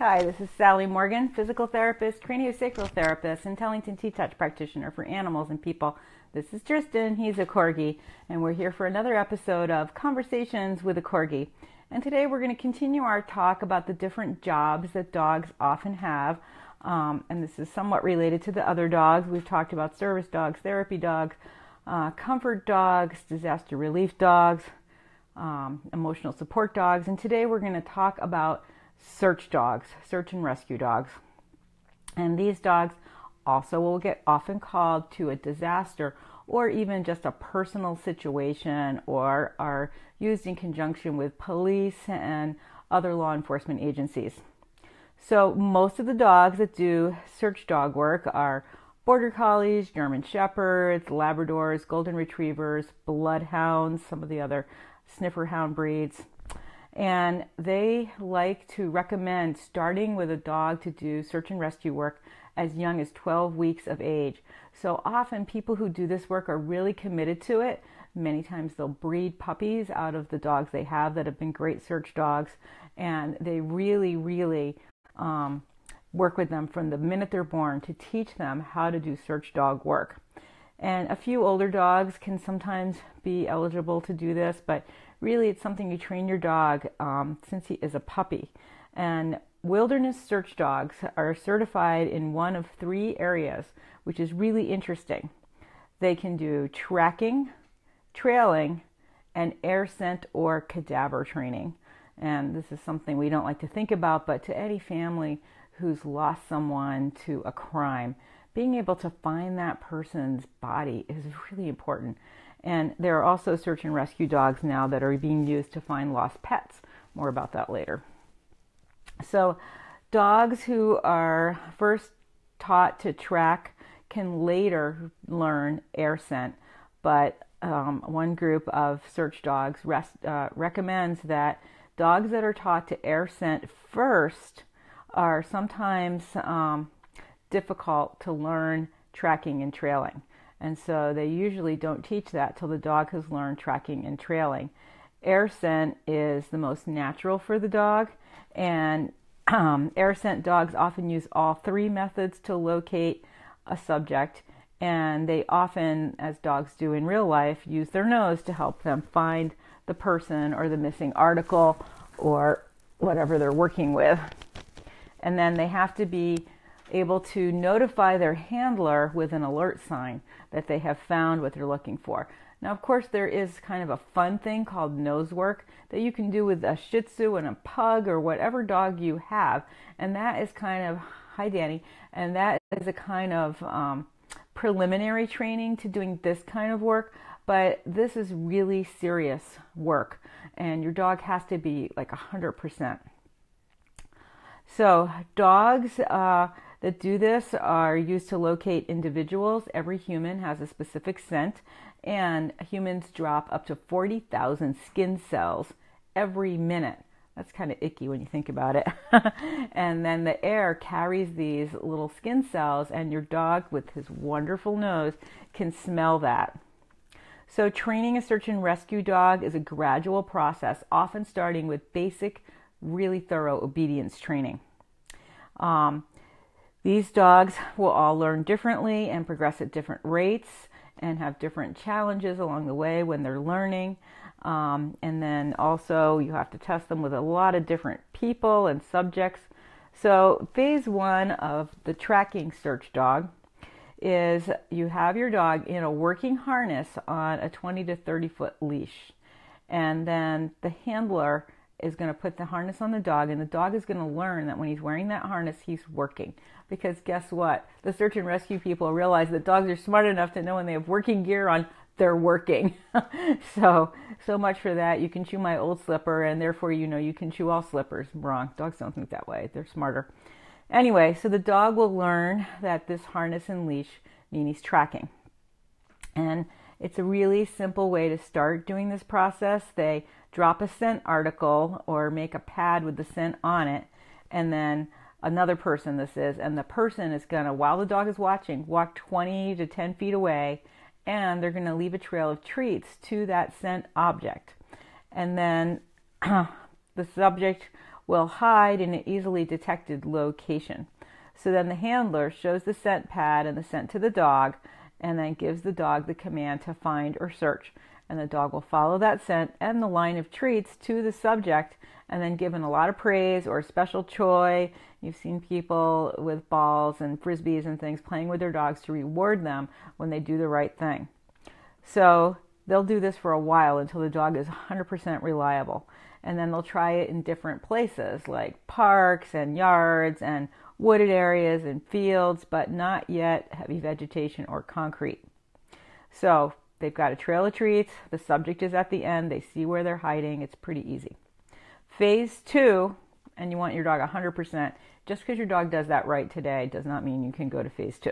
Hi, this is Sally Morgan, physical therapist, craniosacral therapist, and Tellington T-Touch practitioner for animals and people. This is Tristan, he's a Corgi, and we're here for another episode of Conversations with a Corgi. And today we're going to continue our talk about the different jobs that dogs often have. And this is somewhat related to the other dogs. We've talked about service dogs, therapy dogs, comfort dogs, disaster relief dogs, emotional support dogs. And today we're going to talk about search dogs, search and rescue dogs. And these dogs also will get often called to a disaster or even just a personal situation, or are used in conjunction with police and other law enforcement agencies. So most of the dogs that do search dog work are border collies, German shepherds, Labradors, golden retrievers, bloodhounds, some of the other sniffer hound breeds. And they like to recommend starting with a dog to do search and rescue work as young as 12 weeks of age. So often people who do this work are really committed to it. Many times they'll breed puppies out of the dogs they have that have been great search dogs. And they really work with them from the minute they're born to teach them how to do search dog work. And a few older dogs can sometimes be eligible to do this, but really it's something you train your dog since he is a puppy. And wilderness search dogs are certified in one of three areas, which is really interesting. They can do tracking, trailing, and air scent or cadaver training. And this is something we don't like to think about, but to any family who's lost someone to a crime, being able to find that person's body is really important. And there are also search and rescue dogs now that are being used to find lost pets. More about that later. So dogs who are first taught to track can later learn air scent, but one group of search dogs recommends that dogs that are taught to air scent first are sometimes difficult to learn tracking and trailing. And so they usually don't teach that till the dog has learned tracking and trailing. Air scent is the most natural for the dog, and air scent dogs often use all three methods to locate a subject, and they often, as dogs do in real life, use their nose to help them find the person or the missing article or whatever they're working with. And then they have to be able to notify their handler with an alert sign that they have found what they're looking for. Now, of course, there is kind of a fun thing called nose work that you can do with a Shih Tzu and a Pug or whatever dog you have. And that is kind of, hi Danny, and that is a kind of preliminary training to doing this kind of work. But this is really serious work, and your dog has to be like 100%. So dogs that do this are used to locate individuals. Every human has a specific scent, and humans drop up to 40,000 skin cells every minute. That's kind of icky when you think about it. And then the air carries these little skin cells, and your dog with his wonderful nose can smell that. So training a search and rescue dog is a gradual process, often starting with basic, really thorough obedience training. These dogs will all learn differently and progress at different rates and have different challenges along the way when they're learning. And then also you have to test them with a lot of different people and subjects. So phase one of the tracking search dog is you have your dog in a working harness on a 20 to 30 foot leash. And then the handler is going to put the harness on the dog, and the dog is going to learn that when he's wearing that harness, he's working. Because guess what? The search and rescue people realize that dogs are smart enough to know when they have working gear on, they're working. So much for that. You can chew my old slipper, and therefore, you can chew all slippers. Wrong. Dogs don't think that way. They're smarter. Anyway, so the dog will learn that this harness and leash mean he's tracking. And it's a really simple way to start doing this process. They drop a scent article or make a pad with the scent on it, and then another person and the person is going to, while the dog is watching, walk 20 to 10 feet away, and they're going to leave a trail of treats to that scent object. And then the subject will hide in an easily detected location. So then the handler shows the scent pad and the scent to the dog, and then gives the dog the command to find or search. And the dog will follow that scent and the line of treats to the subject, and then given a lot of praise or a special toy. You've seen people with balls and frisbees and things playing with their dogs to reward them when they do the right thing. So they'll do this for a while until the dog is 100% reliable. And then they'll try it in different places like parks and yards and wooded areas and fields, but not yet heavy vegetation or concrete. So they've got a trail of treats. The subject is at the end. They see where they're hiding. It's pretty easy. Phase 2, and you want your dog 100%. Just because your dog does that right today does not mean you can go to phase 2.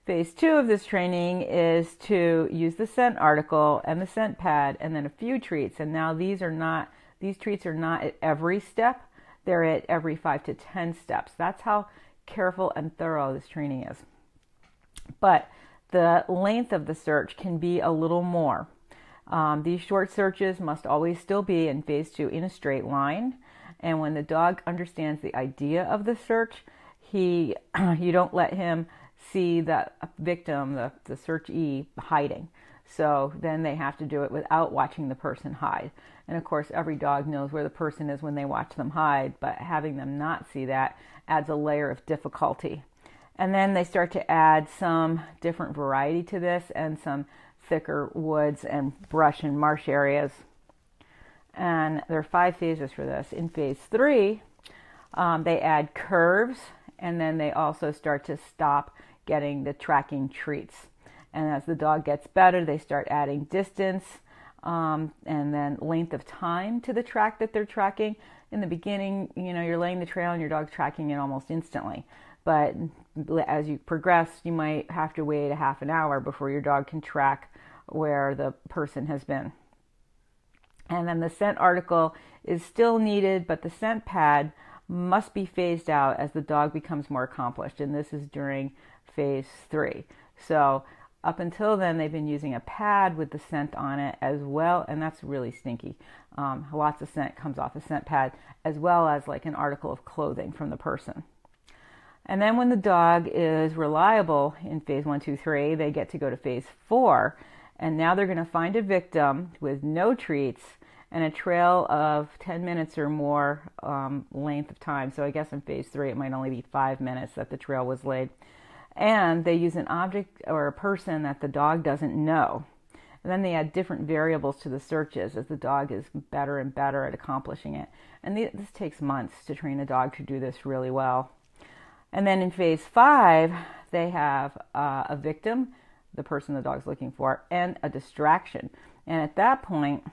Phase 2 of this training is to use the scent article and the scent pad and then a few treats. And now these treats are not at every step. They're at every 5 to 10 steps. That's how careful and thorough this training is. But the length of the search can be a little more. These short searches must always still be in phase 2 in a straight line. And when the dog understands the idea of the search, you don't let him see the victim, the searchee, hiding. So then they have to do it without watching the person hide. And of course, every dog knows where the person is when they watch them hide, but having them not see that adds a layer of difficulty. And then they start to add some different variety to this and some thicker woods and brush and marsh areas. And there are 5 phases for this. In phase 3, they add curves, and then they also start to stop getting the tracking treats. And as the dog gets better, they start adding distance and then length of time to the track that they're tracking. In the beginning, you're laying the trail and your dog's tracking it almost instantly. But as you progress, you might have to wait a half an hour before your dog can track where the person has been. And then the scent article is still needed, but the scent pad must be phased out as the dog becomes more accomplished. And this is during phase 3. So up until then, they've been using a pad with the scent on it as well, and that's really stinky. Lots of scent comes off the scent pad, as well as like an article of clothing from the person. And then when the dog is reliable in phase 1, 2, 3, they get to go to phase 4, and now they're going to find a victim with no treats and a trail of 10 minutes or more length of time. So I guess in phase 3, it might only be 5 minutes that the trail was laid. And they use an object or a person that the dog doesn't know. And then they add different variables to the searches as the dog is better and better at accomplishing it. And this takes months to train a dog to do this really well. And then in phase 5, they have a victim, the person the dog's looking for, and a distraction. And at that point,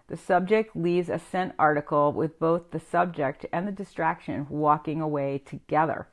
the subject leaves a scent article with both the subject and the distraction walking away together.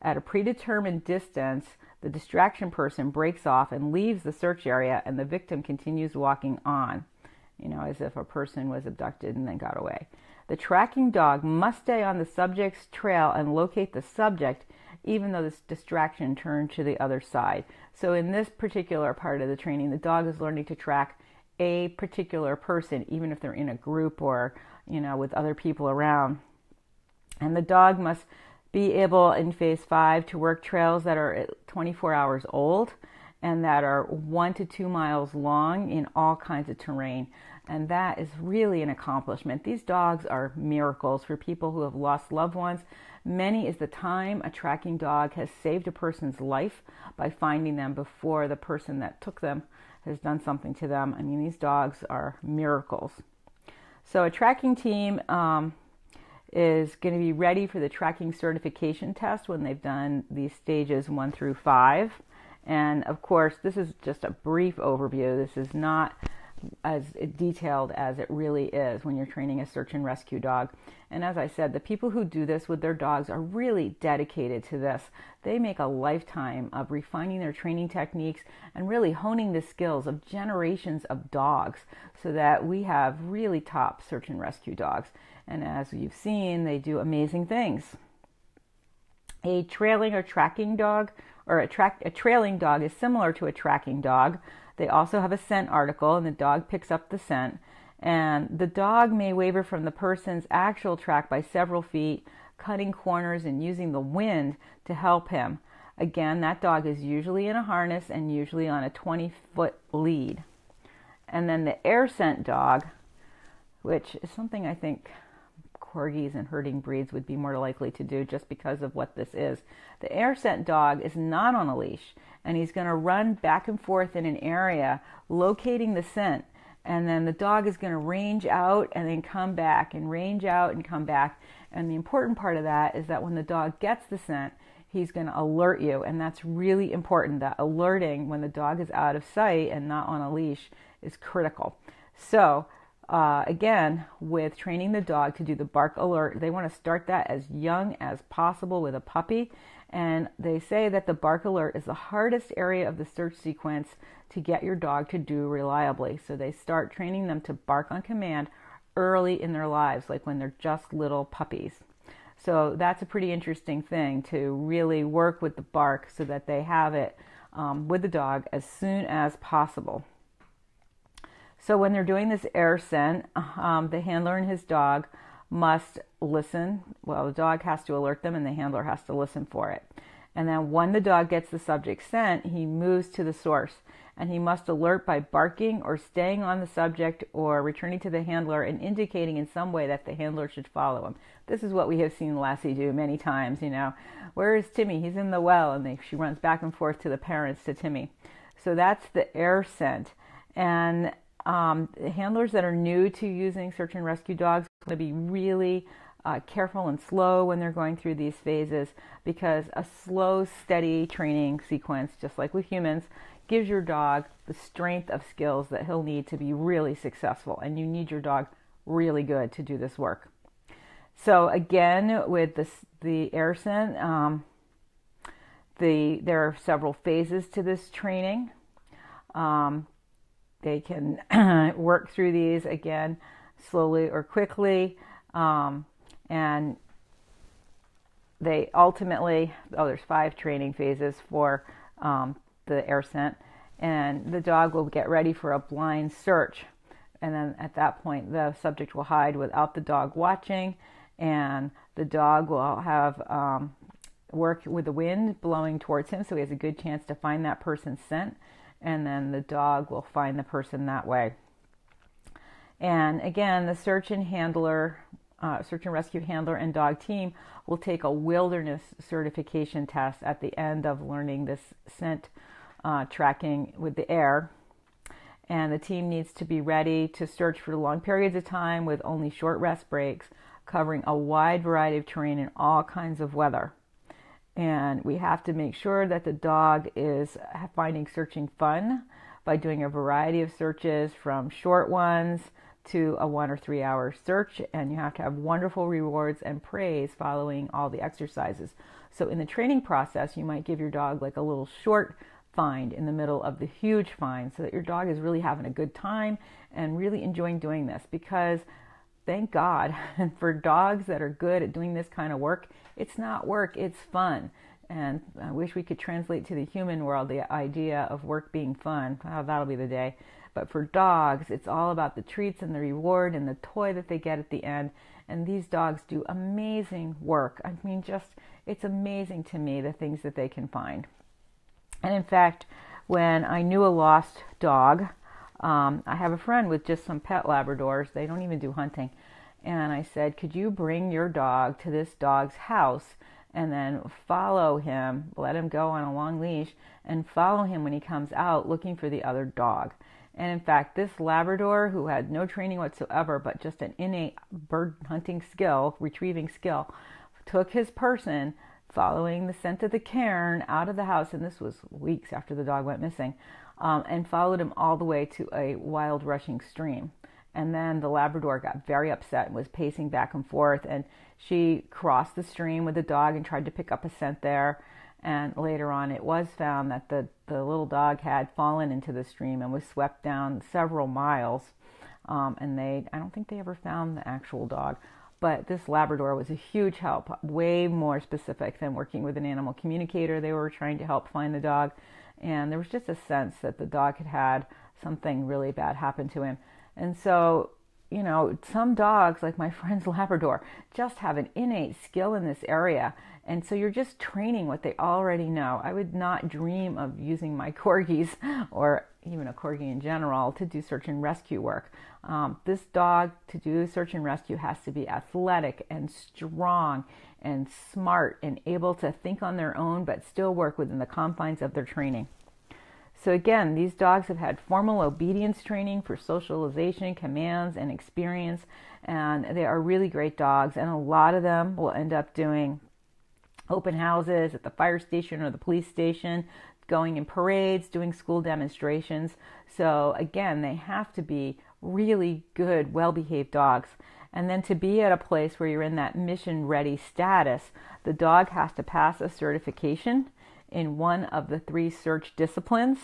At a predetermined distance, the distraction person breaks off and leaves the search area, and the victim continues walking on, as if a person was abducted and then got away. The tracking dog must stay on the subject's trail and locate the subject, even though this distraction turned to the other side. So in this particular part of the training, the dog is learning to track a particular person, even if they're in a group or, with other people around. And the dog must be able in phase 5 to work trails that are 24 hours old and that are 1 to 2 miles long in all kinds of terrain. And that is really an accomplishment. These dogs are miracles for people who have lost loved ones. Many is the time a tracking dog has saved a person's life by finding them before the person that took them has done something to them. I mean, these dogs are miracles. So a tracking team is going to be ready for the tracking certification test when they've done these stages 1 through 5. And of course, this is just a brief overview. This is not as detailed as it really is when you're training a search and rescue dog. And as I said, the people who do this with their dogs are really dedicated to this. They make a lifetime of refining their training techniques and really honing the skills of generations of dogs so that we have really top search and rescue dogs. And as you've seen, they do amazing things. A trailing or tracking dog, or a trailing dog is similar to a tracking dog. They also have a scent article, and the dog picks up the scent. And the dog may waver from the person's actual track by several feet, cutting corners and using the wind to help him. Again, that dog is usually in a harness and usually on a 20-foot lead. And then the air scent dog, which is something I think Corgis and herding breeds would be more likely to do just because of what this is. The air scent dog is not on a leash, and he's going to run back and forth in an area locating the scent, and then the dog is going to range out and then come back and range out and come back. And the important part of that is that when the dog gets the scent, he's going to alert you, and that's really important. That alerting when the dog is out of sight and not on a leash is critical. So again, with training the dog to do the bark alert, they want to start that as young as possible with a puppy. And they say that the bark alert is the hardest area of the search sequence to get your dog to do reliably. So they start training them to bark on command early in their lives, like when they're just little puppies. So that's a pretty interesting thing, to really work with the bark so that they have it with the dog as soon as possible. So when they're doing this air scent, the handler and his dog must listen. Well, the dog has to alert them and the handler has to listen for it. And then when the dog gets the subject scent, he moves to the source. And he must alert by barking or staying on the subject or returning to the handler and indicating in some way that the handler should follow him. This is what we have seen Lassie do many times, Where is Timmy? He's in the well. And she runs back and forth to the parents, to Timmy. So that's the air scent. And handlers that are new to using search and rescue dogs are going to be really careful and slow when they're going through these phases, because a slow, steady training sequence, just like with humans, gives your dog the strength of skills that he'll need to be really successful. And you need your dog really good to do this work. So again, with the air scent, there are several phases to this training. They can work through these again slowly or quickly, and they ultimately, there's 5 training phases for the air scent, and the dog will get ready for a blind search, and then at that point the subject will hide without the dog watching, and the dog will have work with the wind blowing towards him, so he has a good chance to find that person's scent. And then the dog will find the person that way. And again, the search and rescue handler and dog team will take a wilderness certification test at the end of learning this scent tracking with the air. And the team needs to be ready to search for long periods of time with only short rest breaks, covering a wide variety of terrain in all kinds of weather. And we have to make sure that the dog is finding searching fun by doing a variety of searches, from short ones to a 1 or 3 hour search. And you have to have wonderful rewards and praise following all the exercises. So in the training process, you might give your dog like a little short find in the middle of the huge find, so that your dog is really having a good time and really enjoying doing this. Because thank God, for dogs that are good at doing this kind of work, it's not work, it's fun. And I wish we could translate to the human world the idea of work being fun. Oh, that'll be the day. But for dogs, it's all about the treats and the reward and the toy that they get at the end. And these dogs do amazing work. I mean, it's amazing to me the things that they can find. And in fact, when I knew a lost dog, I have a friend with just some pet Labradors. They don't even do hunting. And I said, could you bring your dog to this dog's house and then follow him, let him go on a long leash, and follow him when he comes out looking for the other dog. And in fact, this Labrador, who had no training whatsoever, but just an innate bird hunting skill, retrieving skill, took his person, following the scent of the cairn, out of the house, and this was weeks after the dog went missing, and followed him all the way to a wild rushing stream. And then the Labrador got very upset and was pacing back and forth, and she crossed the stream with the dog and tried to pick up a scent there. And later on, it was found that the little dog had fallen into the stream and was swept down several miles. And I don't think they ever found the actual dog. But this Labrador was a huge help, way more specific than working with an animal communicator. They were trying to help find the dog. And there was just a sense that the dog had had something really bad happen to him. And so you know, some dogs, like my friend's Labrador, just have an innate skill in this area. And so you're just training what they already know. I would not dream of using my Corgis, or even a Corgi in general, to do search and rescue work. This dog, to do search and rescue, has to be athletic and strong and smart and able to think on their own, but still work within the confines of their training. So again, these dogs have had formal obedience training for socialization, commands, and experience, and they are really great dogs, and a lot of them will end up doing open houses at the fire station or the police station, going in parades, doing school demonstrations. So again, they have to be really good, well-behaved dogs. And then to be at a place where you're in that mission-ready status, the dog has to pass a certification in one of the 3 search disciplines,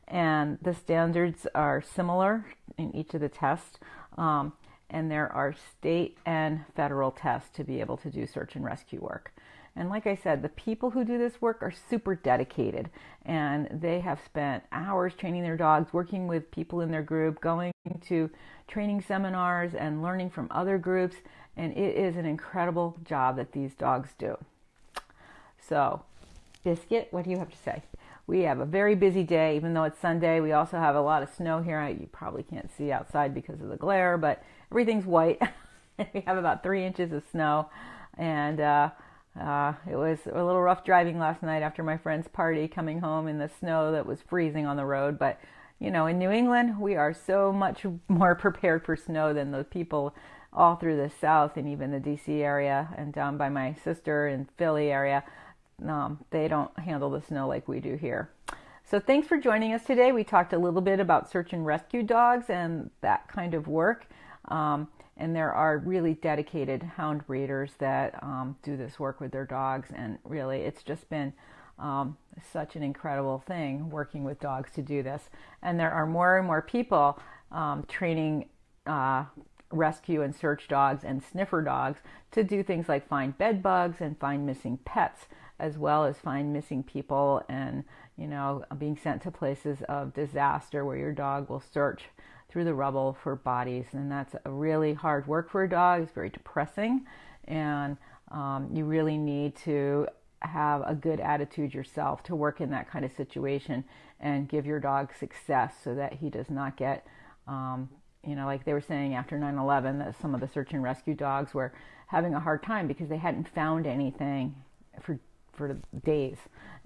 and the standards are similar in each of the tests, and there are state and federal tests to be able to do search and rescue work. And like I said, the people who do this work are super dedicated, and they have spent hours training their dogs, working with people in their group, going to training seminars and learning from other groups, and it is an incredible job that these dogs do. So, Biscuit, what do you have to say? We have a very busy day, even though it's Sunday. We also have a lot of snow here. You probably can't see outside because of the glare, but everything's white. We have about 3 inches of snow, and it was a little rough driving last night after my friend's party, coming home in the snow that was freezing on the road. But, you know, in New England, we are so much more prepared for snow than the people all through the South and even the D.C. area and down by my sister in Philly area. They don't handle the snow like we do here. So thanks for joining us today. We talked a little bit about search and rescue dogs and that kind of work. And there are really dedicated hound breeders that do this work with their dogs. And really, it's just been such an incredible thing working with dogs to do this. And there are more and more people training rescue and search dogs and sniffer dogs to do things like find bed bugs and find missing pets, as well as find missing people and, you know, being sent to places of disaster where your dog will search through the rubble for bodies. And that's a really hard work for a dog. It's very depressing, and you really need to have a good attitude yourself to work in that kind of situation and give your dog success so that he does not get, you know, like they were saying after 9/11, that some of the search and rescue dogs were having a hard time because they hadn't found anything for days.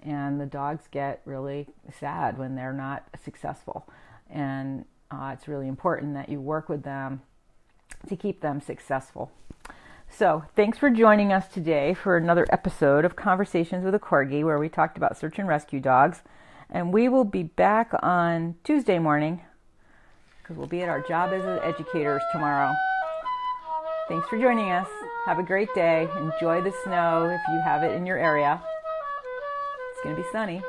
And the dogs get really sad when they're not successful. And it's really important that you work with them to keep them successful. So thanks for joining us today for another episode of Conversations with a Corgi, where we talked about search and rescue dogs. And we will be back on Tuesday morning, because we'll be at our job as educators tomorrow. Thanks for joining us. Have a great day. Enjoy the snow if you have it in your area. It's going to be sunny.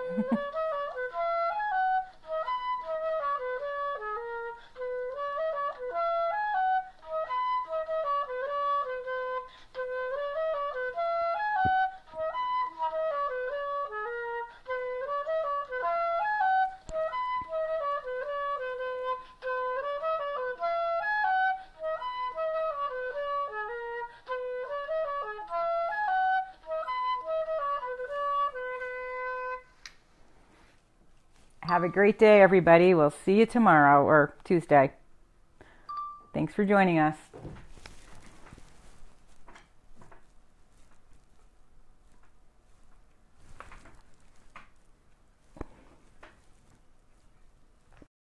Have a great day, everybody. We'll see you tomorrow or Tuesday. Thanks for joining us.